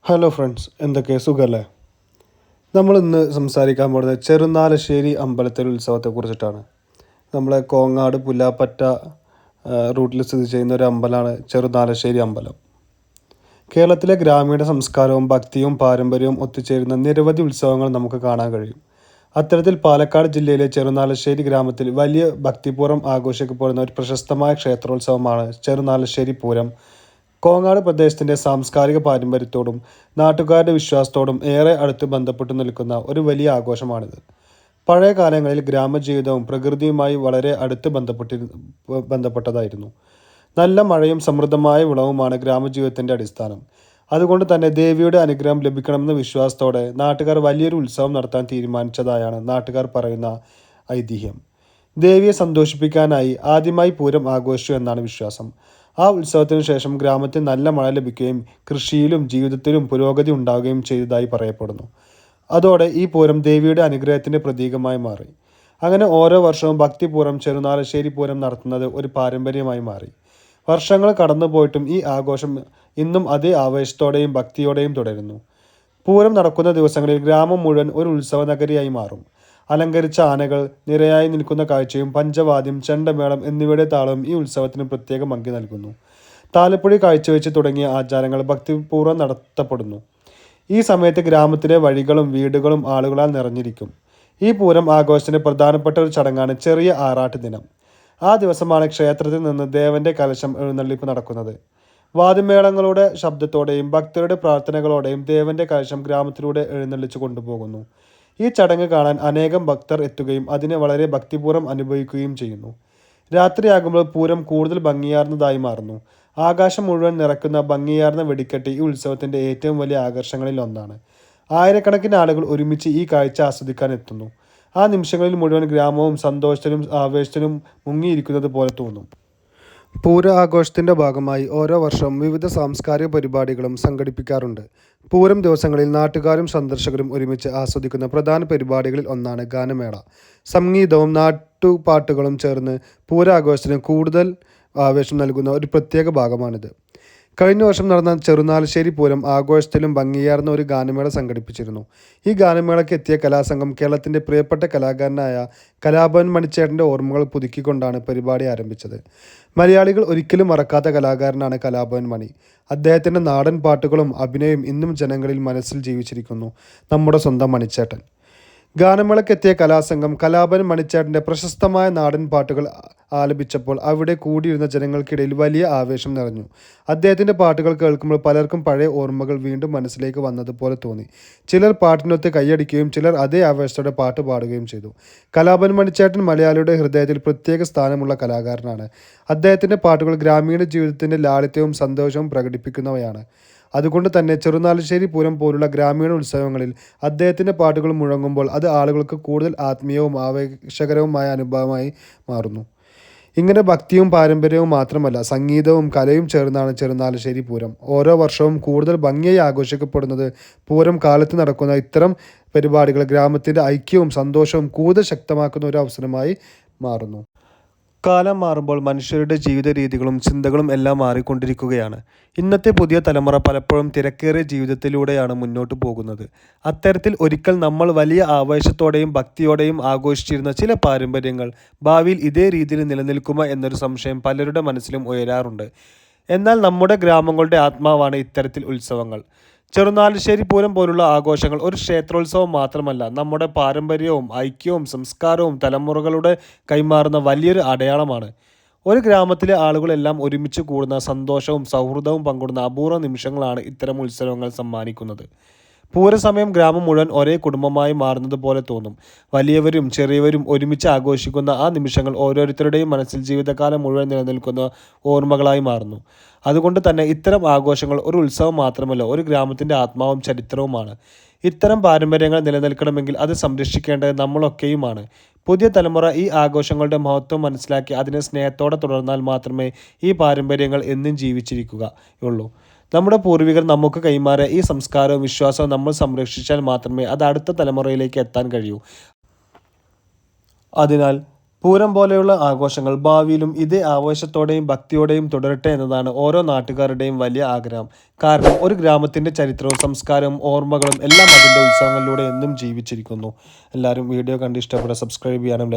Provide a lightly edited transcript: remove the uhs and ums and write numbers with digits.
Hello friends, എന്തൊക്കെ സുഖമല്ലേ? നമ്മൾ ഇന്ന് സംസാരിക്കാൻ പോകുന്നത് ചെറുനാലശ്ശേരി അമ്പലത്തിലെ ഉത്സവത്തെക്കുറിച്ചിട്ടാണ്. നമ്മളെ കോങ്ങാട് പുല്ലാപ്പറ്റ റൂട്ടിൽ സ്ഥിതി ചെയ്യുന്ന ഒരു അമ്പലമാണ് ചെറുനാലശ്ശേരി അമ്പലം. കേരളത്തിലെ ഗ്രാമീണ സംസ്കാരവും ഭക്തിയും പാരമ്പര്യവും ഒത്തുചേരുന്ന നിരവധി ഉത്സവങ്ങൾ നമുക്ക് കാണാൻ കഴിയും. അത്തരത്തിൽ പാലക്കാട് ജില്ലയിലെ ചെറുനാലശ്ശേരി ഗ്രാമത്തിൽ വലിയ ഭക്തിപൂർവ്വം ആഘോഷിക്കപ്പെടുന്ന ഒരു പ്രശസ്തമായ ക്ഷേത്രോത്സവമാണ് ചെറുനാലശ്ശേരി പൂരം. കോങ്ങാട് പ്രദേശത്തിൻ്റെ സാംസ്കാരിക പാരമ്പര്യത്തോടും നാട്ടുകാരുടെ വിശ്വാസത്തോടും ഏറെ അടുത്ത് ബന്ധപ്പെട്ടു നിൽക്കുന്ന ഒരു വലിയ ആഘോഷമാണിത്. പഴയ കാലങ്ങളിൽ ഗ്രാമജീവിതവും പ്രകൃതിയുമായി വളരെ അടുത്ത് ബന്ധപ്പെട്ടതായിരുന്നു. നല്ല മഴയും സമൃദ്ധമായ വിളവുമാണ് ഗ്രാമജീവിതത്തിൻ്റെ അടിസ്ഥാനം. അതുകൊണ്ട് തന്നെ ദേവിയുടെ അനുഗ്രഹം ലഭിക്കണമെന്ന വിശ്വാസത്തോടെ നാട്ടുകാർ വലിയൊരു ഉത്സവം നടത്താൻ തീരുമാനിച്ചതായാണ് നാട്ടുകാർ പറയുന്ന ഐതിഹ്യം. ദേവിയെ സന്തോഷിപ്പിക്കാനായി ആദ്യമായി പൂരം ആഘോഷിച്ചു എന്നാണ് വിശ്വാസം. ആ ഉത്സവത്തിനു ശേഷം ഗ്രാമത്തിൽ നല്ല മഴ ലഭിക്കുകയും കൃഷിയിലും ജീവിതത്തിലും പുരോഗതി ഉണ്ടാവുകയും ചെയ്തതായി പറയപ്പെടുന്നു. അതോടെ ഈ പൂരം ദേവിയുടെ അനുഗ്രഹത്തിൻ്റെ പ്രതീകമായി മാറി. അങ്ങനെ ഓരോ വർഷവും ഭക്തിപൂർവ്വം ചെറുനാലശ്ശേരി പൂരം നടത്തുന്നത് ഒരു പാരമ്പര്യമായി മാറി. വർഷങ്ങൾ കടന്നുപോയിട്ടും ഈ ആഘോഷം ഇന്നും അതേ ആവേശത്തോടെയും ഭക്തിയോടെയും തുടരുന്നു. പൂരം നടക്കുന്ന ദിവസങ്ങളിൽ ഗ്രാമം മുഴുവൻ ഒരു ഉത്സവ നഗരിയായി മാറും. അലങ്കരിച്ച ആനകൾ നിരയായി നിൽക്കുന്ന കാഴ്ചയും പഞ്ചവാദ്യം, ചെണ്ടമേളം എന്നിവയുടെ താളവും ഈ ഉത്സവത്തിന് പ്രത്യേക ഭംഗി നൽകുന്നു. താലപ്പൊലി കാഴ്ചവെച്ച് തുടങ്ങിയ ആചാരങ്ങൾ ഭക്തിപൂർവ്വം നടത്തപ്പെടുന്നു. ഈ സമയത്ത് ഗ്രാമത്തിലെ വഴികളും വീടുകളും ആളുകളാൽ നിറഞ്ഞിരിക്കും. ഈ പൂരം ആഘോഷത്തിന് പ്രധാനപ്പെട്ട ഒരു ചടങ്ങാണ് ചെറിയ ആറാട്ട് ദിനം. ആ ദിവസമാണ് ക്ഷേത്രത്തിൽ നിന്ന് ദേവന്റെ കലശം എഴുന്നള്ളിപ്പ് നടക്കുന്നത്. വാദ്യമേളങ്ങളുടെ ശബ്ദത്തോടെയും ഭക്തരുടെ പ്രാർത്ഥനകളോടെയും ദേവന്റെ കലശം ഗ്രാമത്തിലൂടെ എഴുന്നള്ളിച്ചു കൊണ്ടുപോകുന്നു. ഈ ചടങ്ങ് കാണാൻ അനേകം ഭക്തർ എത്തുകയും അതിനെ വളരെ ഭക്തിപൂർവ്വം അനുഭവിക്കുകയും ചെയ്യുന്നു. രാത്രിയാകുമ്പോൾ പൂരം കൂടുതൽ ഭംഗിയാർന്നതായി മാറുന്നു. ആകാശം മുഴുവൻ നിറയ്ക്കുന്ന ഭംഗിയാർന്ന വെടിക്കെട്ട് ഈ ഉത്സവത്തിൻ്റെ ഏറ്റവും വലിയ ആകർഷണങ്ങളിൽ ഒന്നാണ്. ആയിരക്കണക്കിന് ആളുകൾ ഒരുമിച്ച് ഈ കാഴ്ച ആസ്വദിക്കാൻ എത്തുന്നു. ആ നിമിഷങ്ങളിൽ മുഴുവൻ ഗ്രാമവും സന്തോഷത്തിലും ആവേശത്തിലും മുങ്ങിയിരിക്കുന്നത് പോലെ തോന്നും. പൂര ആഘോഷത്തിൻ്റെ ഭാഗമായി ഓരോ വർഷവും വിവിധ സാംസ്കാരിക പരിപാടികളും സംഘടിപ്പിക്കാറുണ്ട്. പൂരം ദിവസങ്ങളിൽ നാട്ടുകാരും സന്ദർശകരും ഒരുമിച്ച് ആസ്വദിക്കുന്ന പ്രധാന പരിപാടികളിൽ ഒന്നാണ് ഗാനമേള. സംഗീതവും നാട്ടുപാട്ടുകളും ചേർന്ന് പൂരാഘോഷത്തിന് കൂടുതൽ ആവേശം നൽകുന്ന ഒരു പ്രത്യേക ഭാഗമാണിത്. കഴിഞ്ഞ വർഷം നടന്ന ചെറുനാലശ്ശേരി പൂരം ആഘോഷത്തിലും ഭംഗിയാർന്ന ഒരു ഗാനമേള സംഘടിപ്പിച്ചിരുന്നു. ഈ ഗാനമേളയ്ക്ക് എത്തിയ കലാസംഘം കേരളത്തിൻ്റെ പ്രിയപ്പെട്ട കലാകാരനായ കലാഭവൻ മണിച്ചേട്ടൻ്റെ ഓർമ്മകൾ പുതുക്കിക്കൊണ്ടാണ് പരിപാടി ആരംഭിച്ചത്. മലയാളികൾ ഒരിക്കലും മറക്കാത്ത കലാകാരനാണ് കലാഭവൻ മണി. അദ്ദേഹത്തിൻ്റെ നാടൻ പാട്ടുകളും അഭിനയവും ഇന്നും ജനങ്ങളിൽ മനസ്സിൽ ജീവിച്ചിരിക്കുന്നു. നമ്മുടെ സ്വന്തം മണിച്ചേട്ടൻ. ഗാനമേളയ്ക്കെത്തിയ കലാസംഘം കലാഭവൻ മണിച്ചേട്ടൻ്റെ പ്രശസ്തമായ നാടൻ പാട്ടുകൾ ആലപിച്ചപ്പോൾ അവിടെ കൂടിയിരുന്ന ജനങ്ങൾക്കിടയിൽ വലിയ ആവേശം നിറഞ്ഞു. അദ്ദേഹത്തിൻ്റെ പാട്ടുകൾ കേൾക്കുമ്പോൾ പലർക്കും പഴയ ഓർമ്മകൾ വീണ്ടും മനസ്സിലേക്ക് വന്നതുപോലെ തോന്നി. ചിലർ പാട്ടിനൊത്ത് കൈയടിക്കുകയും ചിലർ അതേ ആവേശത്തോടെ പാട്ട് പാടുകയും ചെയ്തു. കലാഭവൻ മണിച്ചേട്ടൻ മലയാളിയുടെ ഹൃദയത്തിൽ പ്രത്യേക സ്ഥാനമുള്ള കലാകാരനാണ്. അദ്ദേഹത്തിൻ്റെ പാട്ടുകൾ ഗ്രാമീണ ജീവിതത്തിൻ്റെ ലാളിത്യവും സന്തോഷവും പ്രകടിപ്പിക്കുന്നവയാണ്. അതുകൊണ്ട് തന്നെ ചെറുനാലശ്ശേരി പൂരം പോലുള്ള ഗ്രാമീണ ഉത്സവങ്ങളിൽ അദ്ദേഹത്തിൻ്റെ പാട്ടുകൾ മുഴങ്ങുമ്പോൾ അത് ആളുകൾക്ക് കൂടുതൽ ആത്മീയവും ആവേശകരവുമായ അനുഭവമായി മാറുന്നു. ഇങ്ങനെ ഭക്തിയും പാരമ്പര്യവും മാത്രമല്ല, സംഗീതവും കലയും ചേർന്നാണ് ചെറുനാലശ്ശേരി പൂരം. ഓരോ വർഷവും കൂടുതൽ ഭംഗിയായി ആഘോഷിക്കപ്പെടുന്നത് പൂരം കാലത്ത് നടക്കുന്ന ഇത്തരം പരിപാടികൾ ഗ്രാമത്തിൻ്റെ ഐക്യവും സന്തോഷവും കൂടുതൽ ശക്തമാക്കുന്ന ഒരു അവസരമായി മാറുന്നു. കാലം മാറുമ്പോൾ മനുഷ്യരുടെ ജീവിത രീതികളും ചിന്തകളും എല്ലാം മാറിക്കൊണ്ടിരിക്കുകയാണ്. ഇന്നത്തെ പുതിയ തലമുറ പലപ്പോഴും തിരക്കേറിയ ജീവിതത്തിലൂടെയാണ് മുന്നോട്ട് പോകുന്നത്. അത്തരത്തിൽ ഒരിക്കൽ നമ്മൾ വലിയ ആവേശത്തോടെയും ഭക്തിയോടെയും ആഘോഷിച്ചിരുന്ന ചില പാരമ്പര്യങ്ങൾ ഭാവിയിൽ ഇതേ രീതിയിൽ നിലനിൽക്കുമോ എന്നൊരു സംശയം പലരുടെ മനസ്സിലും ഉയരാറുണ്ട്. എന്നാൽ നമ്മുടെ ഗ്രാമങ്ങളുടെ ആത്മാവാണ് ഇത്തരത്തിൽ ഉത്സവങ്ങൾ. ചെറുനാലശ്ശേരി പൂരം പോലുള്ള ആഘോഷങ്ങൾ ഒരു ക്ഷേത്രോത്സവം മാത്രമല്ല, നമ്മുടെ പാരമ്പര്യവും ഐക്യവും സംസ്കാരവും തലമുറകളുടെ കൈമാറുന്ന വലിയൊരു അടയാളമാണ്. ഒരു ഗ്രാമത്തിലെ ആളുകളെല്ലാം ഒരുമിച്ച് കൂടുന്ന സന്തോഷവും സൗഹൃദവും പങ്കിടുന്ന അപൂർവ നിമിഷങ്ങളാണ് ഇത്തരം ഉത്സവങ്ങൾ സമ്മാനിക്കുന്നത്. പൂരസമയം ഗ്രാമം മുഴുവൻ ഒരേ കുടുംബമായി മാറുന്നത് പോലെ തോന്നും. വലിയവരും ചെറിയവരും ഒരുമിച്ച് ആഘോഷിക്കുന്ന ആ നിമിഷങ്ങൾ ഓരോരുത്തരുടെയും മനസ്സിൽ ജീവിതകാലം മുഴുവൻ നിലനിൽക്കുന്ന ഓർമ്മകളായി മാറുന്നു. അതുകൊണ്ട് തന്നെ ഇത്തരം ആഘോഷങ്ങൾ ഒരു ഉത്സവം മാത്രമല്ല, ഒരു ഗ്രാമത്തിൻ്റെ ആത്മാവും ചരിത്രവുമാണ്. ഇത്തരം പാരമ്പര്യങ്ങൾ നിലനിൽക്കണമെങ്കിൽ അത് സംരക്ഷിക്കേണ്ടത് നമ്മളൊക്കെയുമാണ്. പുതിയ തലമുറ ഈ ആഘോഷങ്ങളുടെ മഹത്വം മനസ്സിലാക്കി അതിനെ സ്നേഹത്തോടെ തുടർന്നാൽ മാത്രമേ ഈ പാരമ്പര്യങ്ങൾ എന്നും ജീവിച്ചിരിക്കുകയുള്ളൂ. നമ്മുടെ പൂർവികർ നമുക്ക് കൈമാറിയ ഈ സംസ്കാരവും വിശ്വാസവും നമ്മൾ സംരക്ഷിച്ചാൽ മാത്രമേ അത് അടുത്ത തലമുറയിലേക്ക് എത്താൻ കഴിയൂ. അതിനാൽ പൂരം പോലെയുള്ള ആഘോഷങ്ങൾ ഭാവിയിലും ഇതേ ആവേശത്തോടെയും ഭക്തിയോടെയും തുടരട്ടെ എന്നതാണ് ഓരോ നാട്ടുകാരുടെയും വലിയ ആഗ്രഹം. കാരണം ഒരു ഗ്രാമത്തിൻ്റെ ചരിത്രവും സംസ്കാരവും ഓർമ്മകളും എല്ലാം അതിൻ്റെ ഉത്സവങ്ങളിലൂടെ എന്നും ജീവിച്ചിരിക്കുന്നു. എല്ലാവരും വീഡിയോ കണ്ട് ഇഷ്ടപ്പെട്ട സബ്സ്ക്രൈബ് ചെയ്യാനും